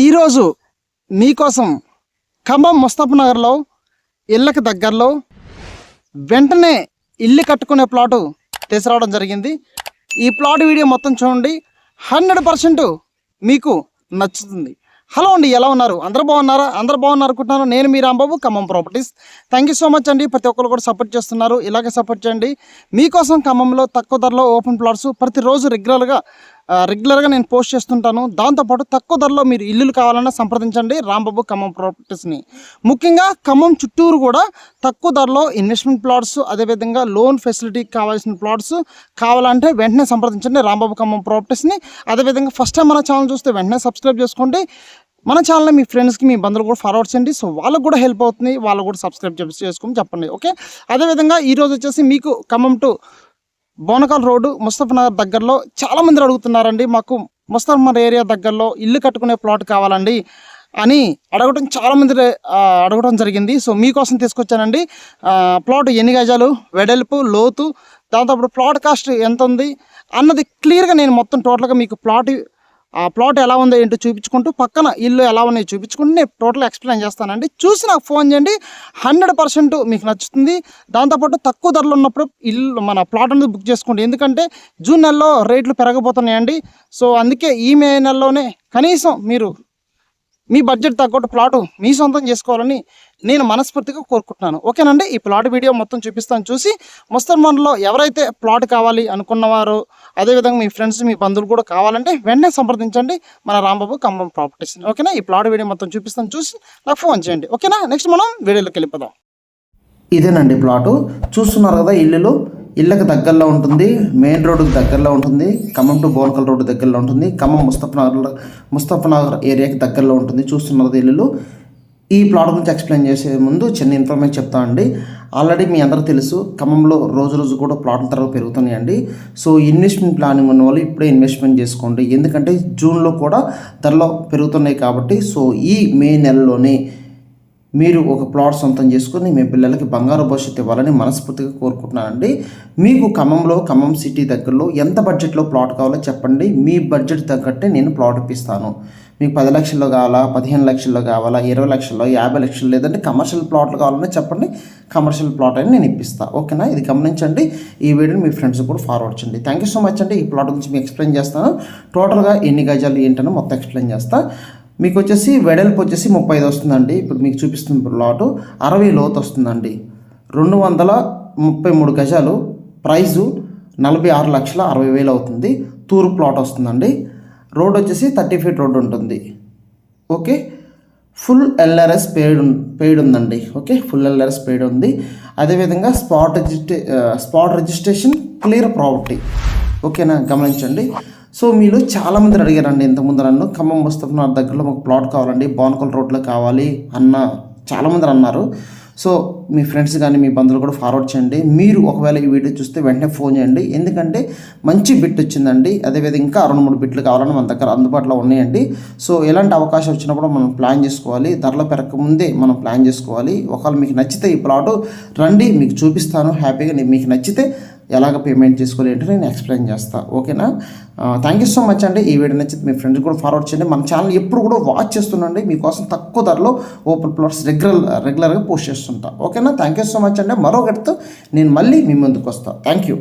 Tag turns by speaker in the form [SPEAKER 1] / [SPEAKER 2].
[SPEAKER 1] ఈరోజు మీకోసం ఖమ్మం ముస్తఫానగర్లో ఇళ్ళకి దగ్గరలో వెంటనే ఇల్లు కట్టుకునే ప్లాటు తీసుకురావడం జరిగింది. ఈ ప్లాట్ వీడియో మొత్తం చూడండి, 100% మీకు నచ్చుతుంది. హలో అండి, ఎలా ఉన్నారు? అందరూ బాగున్నారా? అందరూ బాగున్నారు అనుకుంటున్నాను. నేను మీ Rambabu, Khammam properties. Thank you so much అండి. ప్రతి ఒక్కరు కూడా సపోర్ట్ చేస్తున్నారు. ఇలాగే సపోర్ట్ చేయండి. మీకోసం ఖమ్మంలో తక్కువ ధరలో ఓపెన్ ప్లాట్స్ ప్రతిరోజు రెగ్యులర్గా నేను పోస్ట్ చేస్తుంటాను. దాంతోపాటు తక్కువ ధరలో మీరు ఇల్లులు కావాలన్నా సంప్రదించండి రాంబాబు ఖమ్మం ప్రాపర్టీస్ని. ముఖ్యంగా ఖమ్మం చుట్టూరు కూడా తక్కువ ధరలో ఇన్వెస్ట్మెంట్ ప్లాట్స్, అదేవిధంగా లోన్ ఫెసిలిటీ కావాల్సిన ప్లాట్స్ కావాలంటే వెంటనే సంప్రదించండి రాంబాబు ఖమ్మం ప్రాపర్టీస్ని. అదేవిధంగా ఫస్ట్ టైం మన ఛానల్ చూస్తే వెంటనే సబ్స్క్రైబ్ చేసుకోండి. మన ఛానల్ని మీ ఫ్రెండ్స్కి, మీ బంధువులు కూడా ఫార్వర్డ్ చేయండి. సో వాళ్ళకు కూడా హెల్ప్ అవుతుంది, వాళ్ళు కూడా సబ్స్క్రైబ్ చేసుకొని చెప్పండి. ఓకే, అదేవిధంగా ఈరోజు వచ్చేసి మీకు ఖమ్మం టు బోనకాల్ రోడ్డు ముస్తఫానగర్ దగ్గరలో చాలామంది అడుగుతున్నారండి, మాకు ముస్తఫానగర్ ఏరియా దగ్గరలో ఇల్లు కట్టుకునే ప్లాట్ కావాలండి అని అడగడం జరిగింది. సో మీకోసం తీసుకొచ్చానండి. ప్లాట్ ఎన్ని గజాలు, వెడల్పు, లోతు, దాంతో ప్లాట్ కాస్ట్ ఎంత ఉంది అన్నది క్లియర్గా నేను మొత్తం టోటల్గా మీకు ప్లాట్ ఎలా ఉందో ఏంటో చూపించుకుంటూ, పక్కన ఇల్లు ఎలా ఉన్నాయో చూపించుకుంటూ నేను టోటల్ ఎక్స్ప్లెయిన్ చేస్తానండి. చూసి నాకు ఫోన్ చేయండి, 100% మీకు నచ్చుతుంది. దాంతోపాటు తక్కువ ధరలు ఉన్నప్పుడు మన ప్లాట్ అనేది బుక్ చేసుకోండి. ఎందుకంటే జూన్ నెలలో రేట్లు పెరగబోతున్నాయండి. సో అందుకే ఈ మే నెలలోనే కనీసం మీరు మీ బడ్జెట్ తగ్గట్టు ప్లాటు మీ సొంతం చేసుకోవాలని నేను మనస్ఫూర్తిగా కోరుకుంటున్నాను. ఓకేనండి, ఈ ప్లాట్ వీడియో మొత్తం చూపిస్తాను. చూసి ముస్తఫానగర్లో ఎవరైతే ప్లాట్ కావాలి అనుకున్నవారో, అదేవిధంగా మీ ఫ్రెండ్స్, మీ బంధువులు కూడా కావాలంటే వెంటనే సంప్రదించండి మన రాంబాబు ఖమ్మం ప్రాపర్టీస్. ఓకేనా, ఈ ప్లాట్ వీడియో మొత్తం చూపిస్తాను. చూసి నాకు ఫోన్ చేయండి. ఓకేనా, నెక్స్ట్ మనం వీడియోలోకి వెళ్ళిపోదాం.
[SPEAKER 2] ఇదేనండి ప్లాటు. చూస్తున్నారు కదా, ఇళ్ళకి దగ్గరలో ఉంటుంది, మెయిన్ రోడ్డుకి దగ్గరలో ఉంటుంది, ఖమ్మం టు బోనకల్ రోడ్డు దగ్గరలో ఉంటుంది, ఖమ్మం ముస్తఫానగర్ ఏరియాకి దగ్గరలో ఉంటుంది. చూస్తున్నారు ఇల్లు. ఈ ప్లాట్ గురించి ఎక్స్ప్లెయిన్ చేసే ముందు చిన్న ఇన్ఫర్మేషన్ చెప్తానండి. ఆల్రెడీ మీ అందరూ తెలుసు, ఖమ్మంలో రోజు కూడా ప్లాట్ల ధరలు పెరుగుతున్నాయండి. సో ఇన్వెస్ట్మెంట్ ప్లానింగ్ ఉన్న వాళ్ళు ఇప్పుడే ఇన్వెస్ట్మెంట్ చేసుకోండి. ఎందుకంటే జూన్లో కూడా ధరలు పెరుగుతున్నాయి కాబట్టి. సో ఈ మే నెలలోనే మీరు ఒక ప్లాట్ సొంతం చేసుకొని మీ పిల్లలకి బంగారు భవిష్యత్తు ఇవ్వాలని మనస్ఫూర్తిగా కోరుకుంటున్నానండి. మీకు ఖమ్మం సిటీ దగ్గరలో ఎంత బడ్జెట్లో ప్లాట్ కావాలో చెప్పండి. మీ బడ్జెట్ తగ్గట్టే నేను ప్లాట్ ఇప్పిస్తాను. మీకు 10 లక్షల్లో కావాలా, 15 లక్షల్లో కావాలా, 20 లక్షల్లో, 50 లక్షలు, లేదంటే కమర్షియల్ ప్లాట్లు కావాలని చెప్పండి. కమర్షియల్ ప్లాట్ అని నేను ఇప్పిస్తాను. ఓకేనా, ఇది గమనించండి. ఈ వీడియోని మీ ఫ్రెండ్స్ కూడా ఫార్వర్డ్ చేయండి. థ్యాంక్ యూ సో మచ్ అండి. ఈ ప్లాట్ గురించి మీకు ఎక్స్ప్లెయిన్ చేస్తాను. టోటల్గా ఎన్ని గజాలు ఏంటని మొత్తం ఎక్స్ప్లెయిన్ చేస్తాను. మీకు వచ్చేసి వెడల్పు వచ్చేసి 35 వస్తుందండి. ఇప్పుడు మీకు చూపిస్తున్న ప్లాటు 60 లోతు వస్తుందండి. 233 గజాలు. ప్రైజు 46,60,000 అవుతుంది. తూరు ప్లాట్ వస్తుందండి. రోడ్ వచ్చేసి 30 ఫీట్ రోడ్ ఉంటుంది. ఓకే, ఫుల్ ఎల్ఆర్ఎస్ పెయిడ్ ఉందండి. ఓకే, ఫుల్ ఎల్ఆర్ఎస్ పెయిడ్ ఉంది. అదేవిధంగా స్పాట్ రిజిస్ట్రేషన్, క్లియర్ ప్రాపర్టీ. ఓకేనా, గమనించండి. సో మీరు చాలామంది అడిగారండి ఇంతకుముందు నన్ను, ఖమ్మం ముస్తఫానగర్ దగ్గరలో మాకు ప్లాట్ కావాలండి, బోనకల్ రోడ్లో కావాలి అన్న చాలామంది అన్నారు. సో మీ ఫ్రెండ్స్ కానీ మీ బంధువులు కూడా ఫార్వర్డ్ చేయండి. మీరు ఒకవేళ ఈ వీడియో చూస్తే వెంటనే ఫోన్ చేయండి. ఎందుకంటే మంచి బిట్ వచ్చిందండి. అదేవిధంగా ఇంకా 2-3 బిట్లు కావాలని మన దగ్గర అందుబాటులో ఉన్నాయండి. సో ఎలాంటి అవకాశం వచ్చినప్పుడు మనం ప్లాన్ చేసుకోవాలి. ధరలు పెరగక ముందే మనం ప్లాన్ చేసుకోవాలి. ఒకవేళ మీకు నచ్చితే ఈ ప్లాటు రండి, మీకు చూపిస్తాను హ్యాపీగా. మీకు నచ్చితే ఎలాగ పేమెంట్ చేసుకోవాలి ఏంటో నేను ఎక్స్ప్లెయిన్ చేస్తాను. ఓకేనా, థ్యాంక్ యూ సో మచ్ అండి. ఈ వీడియో నచ్చితే మీ ఫ్రెండ్స్ కూడా ఫార్వర్డ్ చేయండి. మన ఛానల్ ఎప్పుడు కూడా వాచ్ చేస్తుండండి. మీకోసం తక్కువ ధరలో ఓపెన్ ప్లాట్స్ రెగ్యులర్గా పోస్ట్ చేస్తుంటా. ఓకేనా, థ్యాంక్ యూ సో మచ్ అండి. మరొకటితో నేను మళ్ళీ మీ ముందుకు వస్తాను. Thank you.